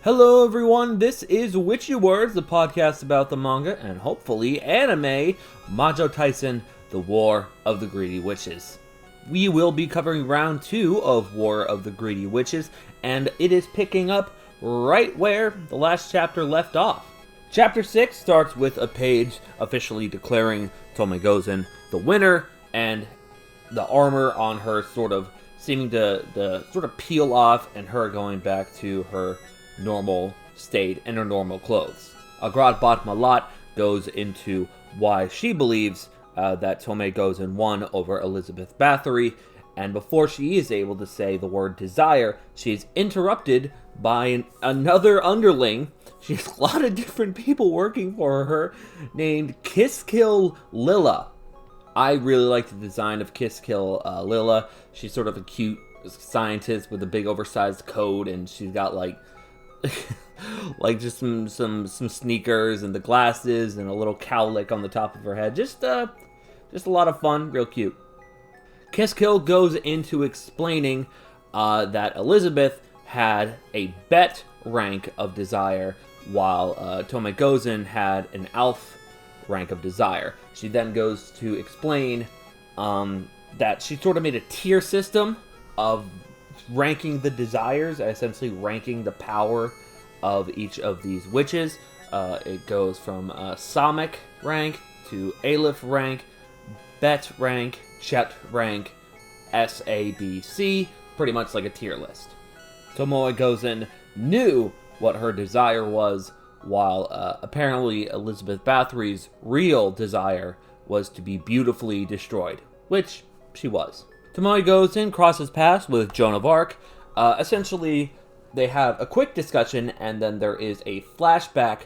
Hello everyone, this is Witchy Words, the podcast about the manga and hopefully anime Majo Taisen, the War of the Greedy Witches. We will be covering round 2 of War of the Greedy Witches, and it is picking up right where the last chapter left off. Chapter 6 starts with a page officially declaring Tome Gozen the winner, and the armor on her sort of seeming to sort of peel off, and her going back to her normal state and her normal clothes. Agrat Bat Malat goes into why she believes that Tome Gozen won over Elizabeth Bathory, and before she is able to say the word desire, she is interrupted by another underling. She has a lot of different people working for her named Kiss Kill Lilla. I really like the design of Kiss Kill Lilla. She's sort of a cute scientist with a big oversized coat, and she's got like just some sneakers and the glasses and a little cowlick on the top of her head. Just a lot of fun, real cute. Kiss Kill goes into explaining that Elizabeth had a bet rank of desire, while Tome Gozen had an Alf rank of desire. She then goes to explain that she sort of made a tier system of ranking the desires, essentially ranking the power of each of these witches. It goes from Samic rank to Aleph rank, Bet rank, Chet rank, S, A, B, C, pretty much like a tier list. Tomoe Gozen knew what her desire was, while apparently Elizabeth Bathory's real desire was to be beautifully destroyed, which she was. Tomoe Gozen crosses paths with Joan of Arc. Essentially, they have a quick discussion, and then there is a flashback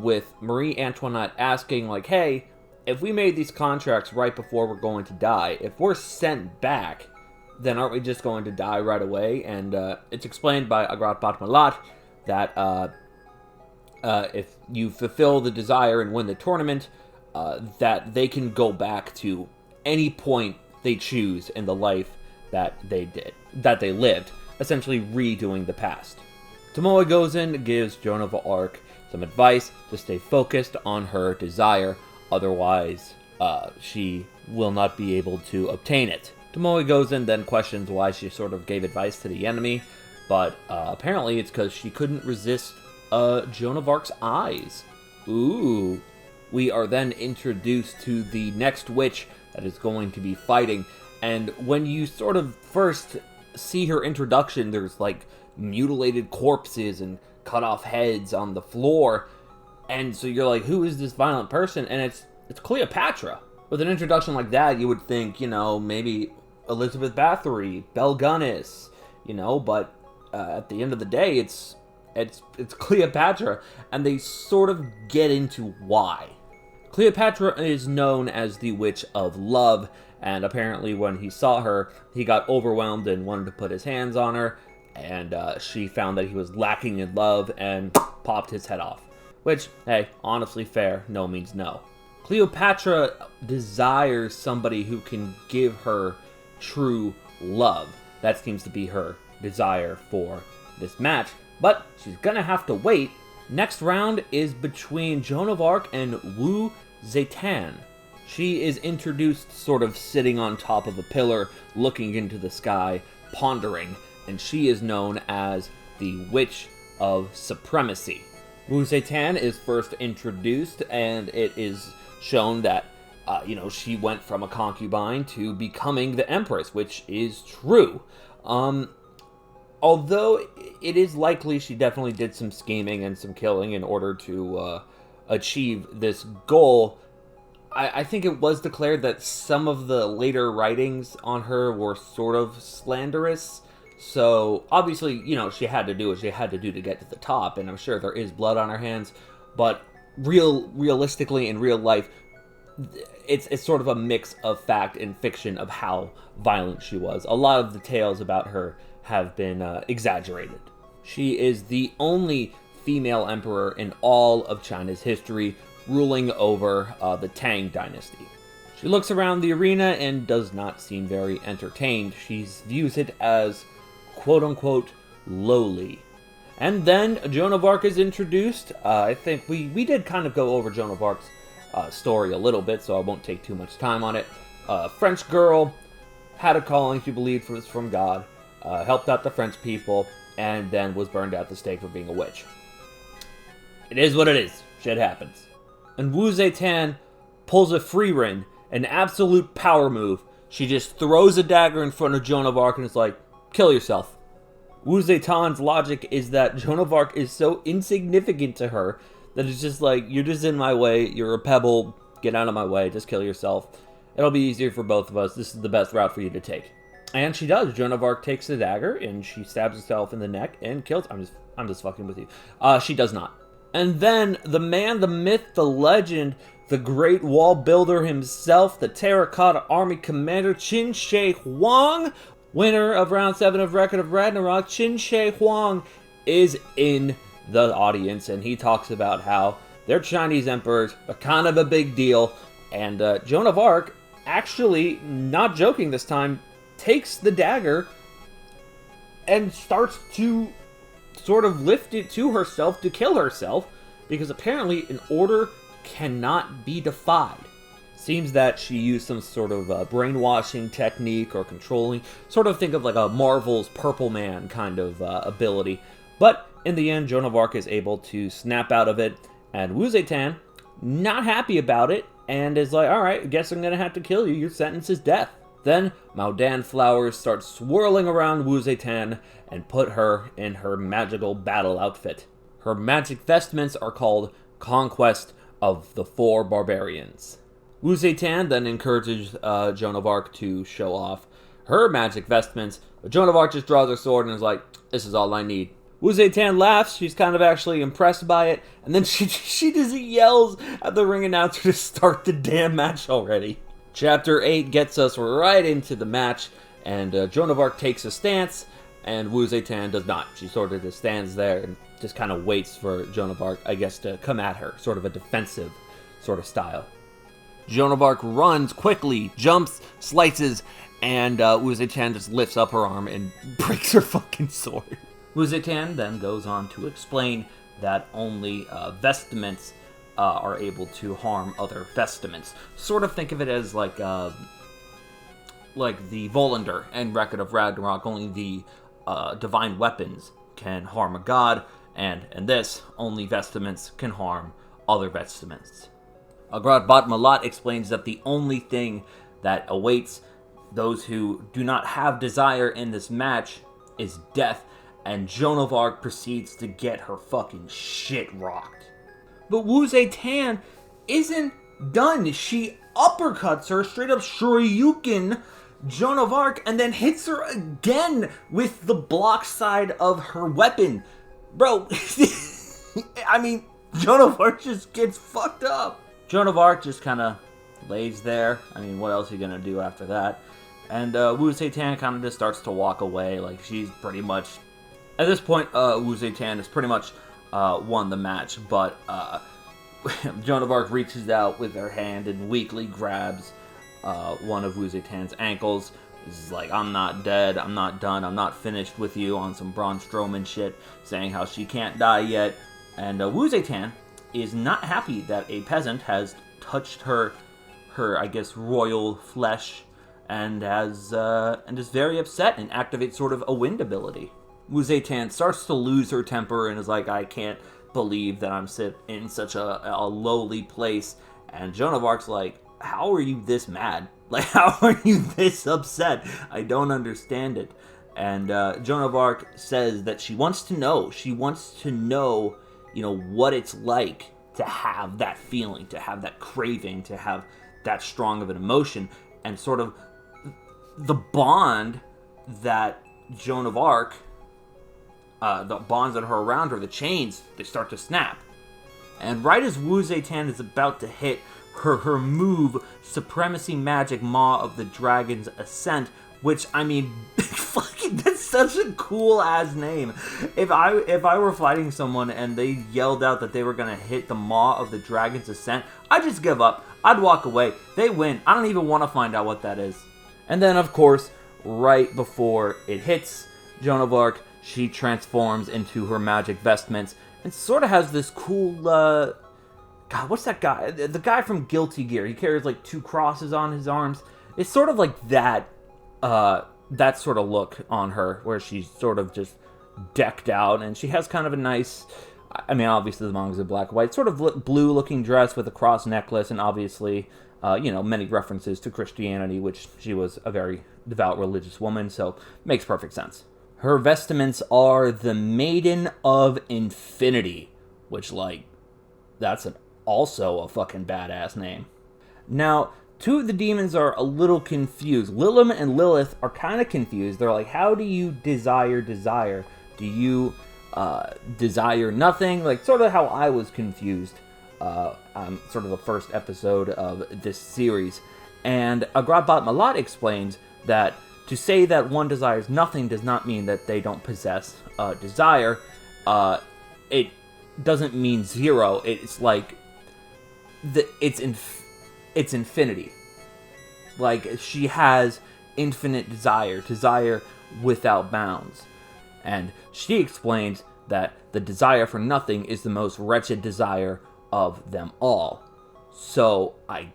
with Marie Antoinette asking, like, hey, if we made these contracts right before we're going to die, if we're sent back, then aren't we just going to die right away? And it's explained by Agrat Bat Malat that if you fulfill the desire and win the tournament, that they can go back to any point they choose in the life that they lived, essentially redoing the past. Tomoe Gozen gives Joan of Arc some advice to stay focused on her desire, otherwise she will not be able to obtain it. Tomoe Gozen then questions why she sort of gave advice to the enemy, but apparently it's because she couldn't resist Joan of Arc's eyes. Ooh. We are then introduced to the next witch that is going to be fighting, and when you sort of first see her introduction, there's like mutilated corpses and cut off heads on the floor, and so you're like, who is this violent person? And it's Cleopatra. With an introduction like that, you would think, maybe Elizabeth Bathory, Belgunnis, but at the end of the day, it's Cleopatra, and they sort of get into why. Cleopatra is known as the Witch of Love, and apparently when he saw her, he got overwhelmed and wanted to put his hands on her, and she found that he was lacking in love and popped his head off. Which, hey, honestly fair, no means no. Cleopatra desires somebody who can give her true love. That seems to be her desire for this match, but she's gonna have to wait. Next round is between Joan of Arc and Wu Zetian. She is introduced sort of sitting on top of a pillar, looking into the sky, pondering, and she is known as the Witch of Supremacy. Wu Zetian is first introduced, and it is shown that, she went from a concubine to becoming the Empress, which is true. Although it is likely she definitely did some scheming and some killing in order to achieve this goal, I think it was declared that some of the later writings on her were sort of slanderous. So, obviously, she had to do what she had to do to get to the top, and I'm sure there is blood on her hands, but realistically, in real life, it's sort of a mix of fact and fiction of how violent she was. A lot of the tales about her have been exaggerated. She is the only female emperor in all of China's history, ruling over the Tang dynasty. She looks around the arena and does not seem very entertained. She views it as quote-unquote lowly. And then Joan of Arc is introduced. I think we did kind of go over Joan of Arc's story a little bit, so I won't take too much time on it. French girl, had a calling she believed was from God, helped out the French people, and then was burned at the stake for being a witch. It is what it is. Shit happens. And Wu Zetian pulls a Freerin, an absolute power move. She just throws a dagger in front of Joan of Arc and is like, kill yourself. Wu Zetian's logic is that Joan of Arc is so insignificant to her that it's just like, you're just in my way, you're a pebble, get out of my way, just kill yourself. It'll be easier for both of us, this is the best route for you to take. And she does. Joan of Arc takes the dagger and she stabs herself in the neck and kills. I'm just fucking with you. She does not. And then the man, the myth, the legend, the great wall builder himself, the Terracotta Army Commander, Qin Shi Huang, winner of Round 7 of Record of Ragnarok, Qin Shi Huang is in the audience, and he talks about how their Chinese emperors are kind of a big deal, and Joan of Arc, actually, not joking this time, takes the dagger and starts to sort of lift it to herself to kill herself, because apparently an order cannot be defied. Seems that she used some sort of brainwashing technique or controlling, sort of think of like a Marvel's Purple Man kind of ability. But in the end, Joan of Arc is able to snap out of it, and Wu Zetian, not happy about it, and is like, alright, I guess I'm gonna have to kill you, your sentence is death. Then, Maodan flowers start swirling around Wu Zetian and put her in her magical battle outfit. Her magic vestments are called Conquest of the Four Barbarians. Wu Zetian then encourages Joan of Arc to show off her magic vestments, but Joan of Arc just draws her sword and is like, this is all I need. Wu Zetian laughs, she's kind of actually impressed by it, and then she just yells at the ring announcer to start the damn match already. Chapter 8 gets us right into the match, and Joan of Arc takes a stance, and Wu Zetian does not. She sort of just stands there and just kind of waits for Joan of Arc, I guess, to come at her, sort of a defensive sort of style. Joan of Arc runs quickly, jumps, slices, and Wu Zetian just lifts up her arm and breaks her fucking sword. Wu Zetian then goes on to explain that only vestments are able to harm other vestments. Sort of think of it as like the Volander and Record of Ragnarok, only the divine weapons can harm a god, and in this, only vestments can harm other vestments. Agrad Bat Malat explains that the only thing that awaits those who do not have desire in this match is death, and Joan of Arc proceeds to get her fucking shit rocked. But Wu Zetian isn't done. She uppercuts her, straight up Shoryuken Joan of Arc, and then hits her again with the block side of her weapon. Bro, I mean, Joan of Arc just gets fucked up. Joan of Arc just kind of lays there. I mean, what else are you going to do after that? And Wu Zetian kind of just starts to walk away. Like, she's pretty much... At this point, Wu Zetian has pretty much won the match. But Joan of Arc reaches out with her hand and weakly grabs one of Wu Zetian's ankles. This is like, I'm not dead, I'm not done, I'm not finished with you, on some Braun Strowman shit, saying how she can't die yet. And Wu Zetian is not happy that a peasant has touched her I guess, royal flesh, and is very upset and activates sort of a wind ability. Wu Zetian starts to lose her temper and is like, I can't believe that I'm in such a lowly place. And Joan of Arc's like, how are you this mad? Like, how are you this upset? I don't understand it. And Joan of Arc says that she wants to know. She wants to know, what it's like to have that feeling, to have that craving, to have that strong of an emotion, and sort of the bond that Joan of Arc, the bonds that are around her, the chains, they start to snap. And right as Wu Zetian is about to hit her move, Supremacy Magic Maw of the Dragon's Ascent, which, I mean, fucking, that's such a cool-ass name. If I were fighting someone and they yelled out that they were going to hit the Maw of the Dragon's Ascent, I'd just give up. I'd walk away. They win. I don't even want to find out what that is. And then, of course, right before it hits Joan of Arc, she transforms into her magic vestments and sort of has this cool, God, what's that guy? The guy from Guilty Gear. He carries like 2 crosses on his arms. It's sort of like that sort of look on her, where she's sort of just decked out, and she has kind of a nice, I mean, obviously the manga's in black and white, sort of blue-looking dress with a cross necklace, and obviously, many references to Christianity, which she was a very devout religious woman, so makes perfect sense. Her vestments are the Maiden of Infinity, which, like, that's also a fucking badass name. Now, 2 of the demons are a little confused. Lilim and Lilith are kind of confused. They're like, how do you desire desire? Do you desire nothing? Like, sort of how I was confused on sort of the first episode of this series. And Agrabat Malat explains that to say that one desires nothing does not mean that they don't possess desire. It doesn't mean 0. It's like, it's infinity. Like, she has infinite desire without bounds. And she explains that the desire for nothing is the most wretched desire of them all. So, I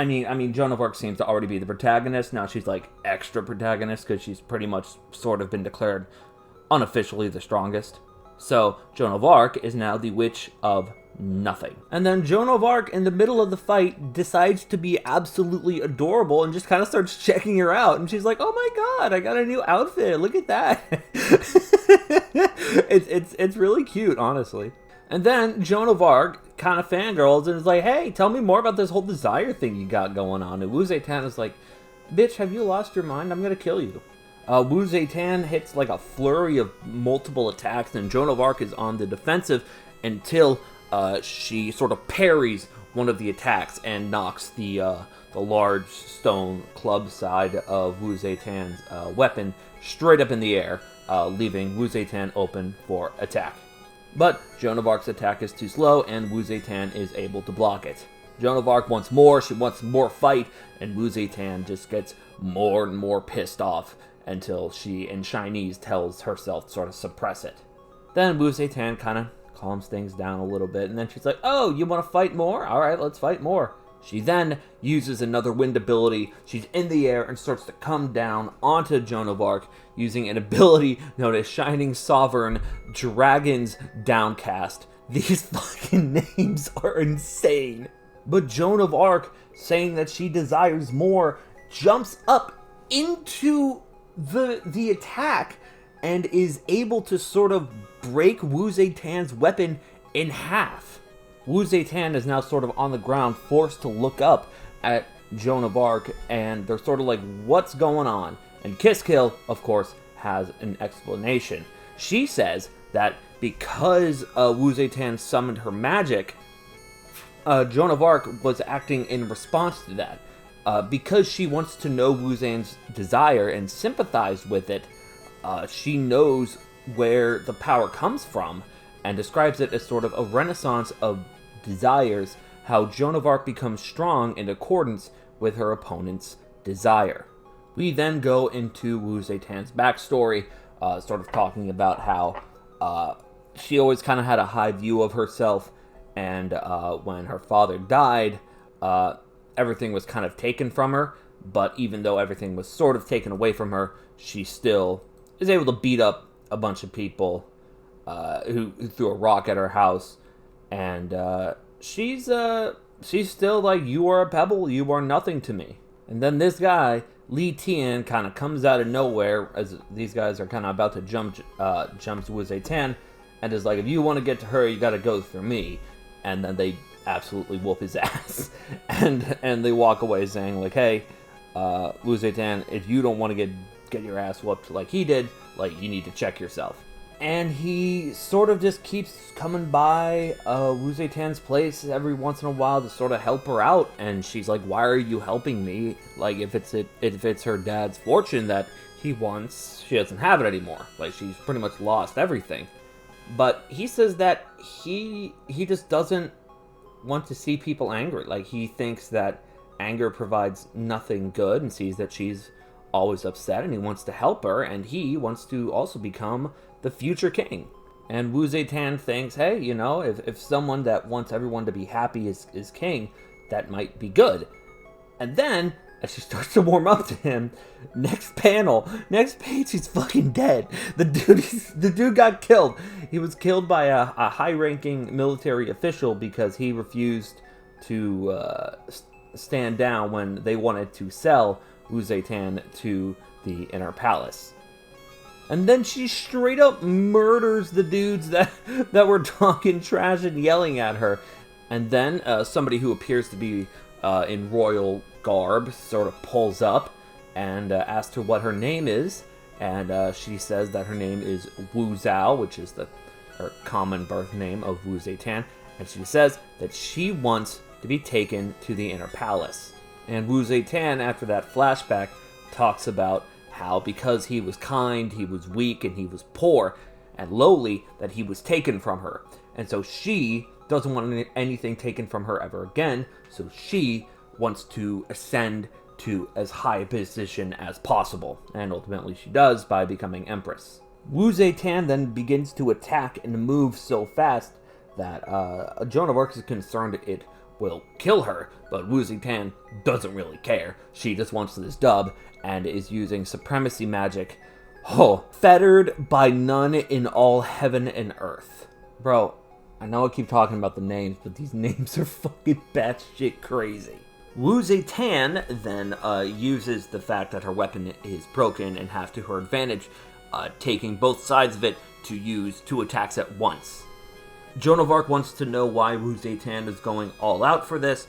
mean, Joan of Arc seems to already be the protagonist. Now she's like extra protagonist because she's pretty much sort of been declared unofficially the strongest. So, Joan of Arc is now the Witch of Nothing. And then Joan of Arc, in the middle of the fight, decides to be absolutely adorable and just kind of starts checking her out. And she's like, oh my god, I got a new outfit. Look at that. It's really cute, honestly. And then Joan of Arc kind of fangirls and is like, hey, tell me more about this whole desire thing you got going on. And Wu Zetian is like, bitch, have you lost your mind? I'm going to kill you. Wu Zetian hits like a flurry of multiple attacks, and Joan of Arc is on the defensive until she sort of parries one of the attacks and knocks the large stone club side of Wu Zetian's weapon straight up in the air, leaving Wu Zetian open for attack. But Joan of Arc's attack is too slow, and Wu Zetian is able to block it. Joan of Arc wants more, she wants more fight, and Wu Zetian just gets more and more pissed off until she, in Chinese, tells herself to sort of suppress it. Then Wu Zetian kind of calms things down a little bit, and then she's like, oh, you want to fight more? Alright, let's fight more. She then uses another wind ability. She's in the air and starts to come down onto Joan of Arc using an ability known as Shining Sovereign Dragon's Downcast. These fucking names are insane. But Joan of Arc, saying that she desires more, jumps up into the attack and is able to sort of break Wu Zetian's weapon in half. Wu Zetian is now sort of on the ground, forced to look up at Joan of Arc, and they're sort of like, what's going on? And Kisskill, of course, has an explanation. She says that because Wu Zetian summoned her magic, Joan of Arc was acting in response to that. Because she wants to know Wu Zetian's desire and sympathize with it, she knows where the power comes from, and describes it as sort of a renaissance of desires, how Joan of Arc becomes strong in accordance with her opponent's desire. We then go into Wu Zetian's backstory, sort of talking about how she always kind of had a high view of herself, and when her father died, everything was kind of taken from her, but even though everything was sort of taken away from her, she still is able to beat up a bunch of people who threw a rock at her house, and she's still like, you are a pebble, you are nothing to me. And then this guy, Li Tian, kind of comes out of nowhere as these guys are kind of about to jump Wu Zetian, and is like, if you want to get to her, you got to go through me. And then they absolutely whoop his ass, and they walk away saying like, hey, Wu Zetian, if you don't want to get your ass whooped like he did, like, you need to check yourself. And he sort of just keeps coming by Wu Zetian's place every once in a while to sort of help her out. And she's like, why are you helping me? Like, if it's her dad's fortune that he wants, she doesn't have it anymore. Like, she's pretty much lost everything. But he says that he just doesn't want to see people angry. Like, he thinks that anger provides nothing good, and sees that she's always upset, and he wants to help her, and he wants to also become the future king. And Wu Zetian thinks, hey, if someone that wants everyone to be happy is king, that might be good. And then, as she starts to warm up to him, next page, he's fucking dead. The dude got killed. He was killed by a high-ranking military official because he refused to stand down when they wanted to sell Wu Zetian to the Inner Palace. And then she straight up murders the dudes that were talking trash and yelling at her. And then somebody who appears to be in royal garb sort of pulls up and asks her what her name is. And she says that her name is Wu Zhao, which is her common birth name of Wu Zetian. And she says that she wants to be taken to the Inner Palace. And Wu Zetian, after that flashback, talks about how because he was kind, he was weak, and he was poor and lowly, that he was taken from her. And so she doesn't want anything taken from her ever again, so she wants to ascend to as high a position as possible. And ultimately she does by becoming Empress. Wu Zetian then begins to attack and move so fast that Joan of Arc is concerned it will kill her, but Wu Zetian doesn't really care. She just wants this dub and is using supremacy magic. Fettered by none in all heaven and earth. Bro, I know I keep talking about the names, but these names are fucking batshit crazy. Wu Zetian then uses the fact that her weapon is broken and half to her advantage, taking both sides of it to use 2 attacks at once. Joan of Arc wants to know why Wu Zetian is going all out for this,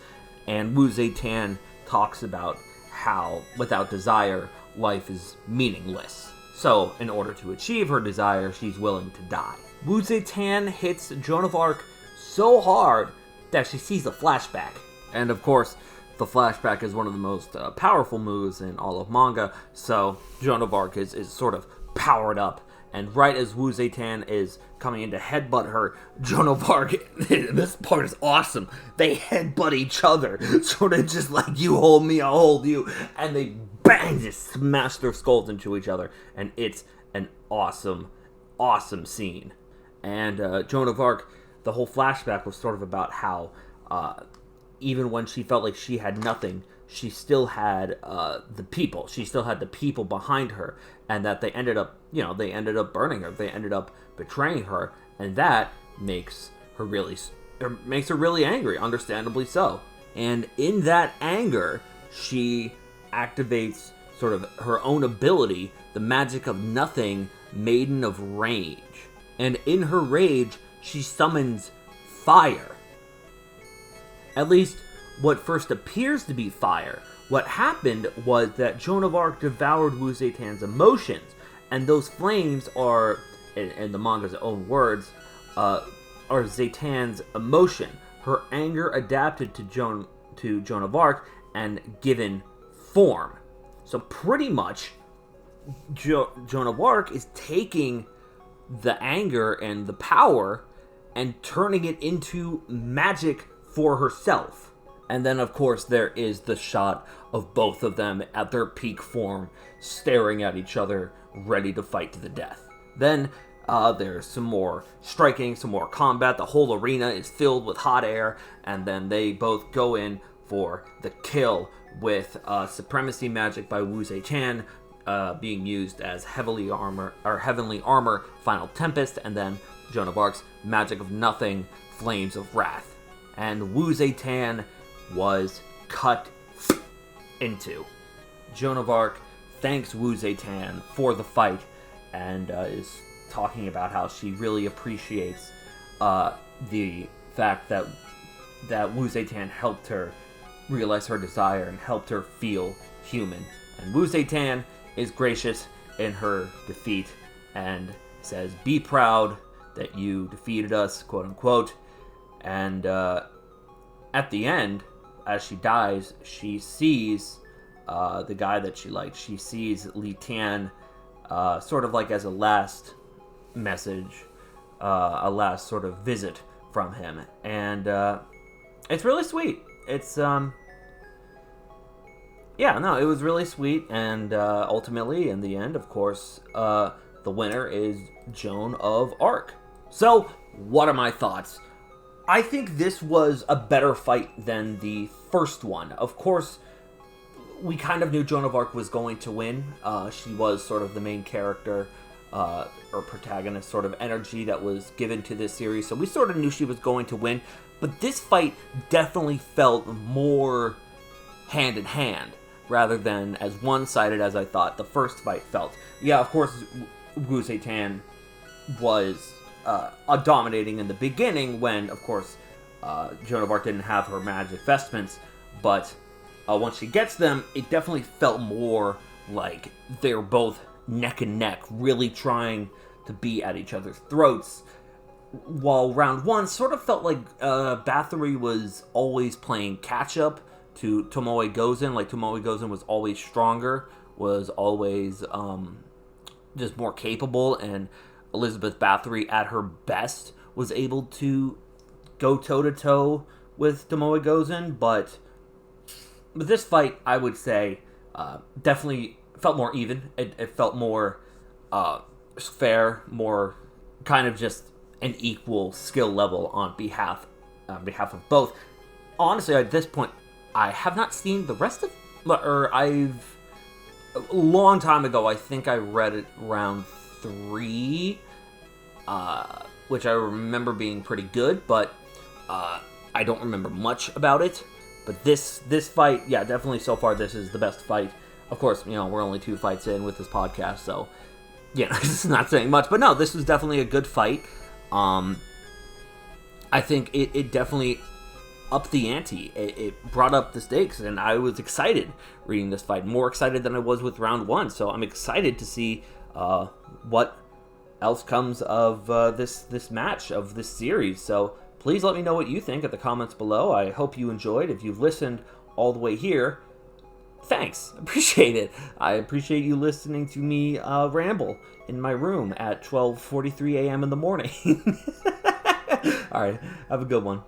and Wu Zetian talks about how, without desire, life is meaningless. So, in order to achieve her desire, she's willing to die. Wu Zetian hits Joan of Arc so hard that she sees a flashback. And of course, the flashback is one of the most powerful moves in all of manga, so Joan of Arc is sort of powered up. And right as Wu Zetian is coming in to headbutt her, Joan of Arc, this part is awesome, they headbutt each other, sort of just like, you hold me, I'll hold you, and they bang, just smash their skulls into each other, and it's an awesome, awesome scene. And Joan of Arc, the whole flashback was sort of about how even when she felt like she had nothing, she still had the people. She still had the people behind her, and that they ended up burning her. They ended up betraying her, and that makes her really angry, understandably so. And in that anger, she activates sort of her own ability, the magic of nothing, Maiden of Rage. And in her rage, she summons fire. At least, what first appears to be fire. What happened was that Joan of Arc devoured Wu Zetian's emotions, and those flames are, in the manga's own words, are Zetian's emotion. Her anger adapted to Joan of Arc and given form. So pretty much, Joan of Arc is taking the anger and the power and turning it into magic for herself. And then, of course, there is the shot of both of them at their peak form, staring at each other, ready to fight to the death. Then, there's some more striking, some more combat. The whole arena is filled with hot air, and then they both go in for the kill with supremacy magic by Wu Zetian being used as heavenly armor, Final Tempest, and then Joan of Arc's magic of nothing, Flames of Wrath. And Wu Zetian was cut into. Joan of Arc thanks Wu Zetian for the fight and is talking about how she really appreciates the fact that Wu Zetian helped her realize her desire and helped her feel human. And Wu Zetian is gracious in her defeat and says, "Be proud that you defeated us," quote unquote. And at the end, as she dies, she sees the guy that she liked. She sees Li Tian sort of like as a last message, a last sort of visit from him. And it's really sweet. It's Yeah, no, it was really sweet, and ultimately, in the end, of course, the winner is Joan of Arc. So, what are my thoughts? I think this was a better fight than the first one. Of course, we kind of knew Joan of Arc was going to win. She was sort of the main character or protagonist sort of energy that was given to this series, so we sort of knew she was going to win. But this fight definitely felt more hand in hand rather than as one-sided as I thought the first fight felt. Yeah, of course, Zetian was dominating in the beginning when, of course, Joan of Arc didn't have her magic vestments, but once she gets them, it definitely felt more like they're both neck and neck, really trying to be at each other's throats. While round one sort of felt like Bathory was always playing catch-up to Tomoe Gozen. Like, Tomoe Gozen was always stronger, was always just more capable, and Elizabeth Bathory, at her best, was able to go toe-to-toe with Tomoe Gozen, but this fight, I would say, definitely felt more even. It felt more fair, more kind of just an equal skill level on behalf of both. Honestly, at this point, I have not seen the rest of, or I've a long time ago. I think I read it round 3, which I remember being pretty good, but I don't remember much about it. But this fight, yeah, definitely so far this is the best fight. Of course, we're only 2 fights in with this podcast, so it's not saying much. But no, this was definitely a good fight. I think it definitely upped the ante. It brought up the stakes, and I was excited reading this fight. More excited than I was with round 1. So I'm excited to see what else comes of this match, of this series. So please let me know what you think at the comments below. I hope you enjoyed. If you've listened all the way here, thanks. Appreciate it. I appreciate you listening to me ramble in my room at 12:43 a.m. in the morning. All right, have a good one.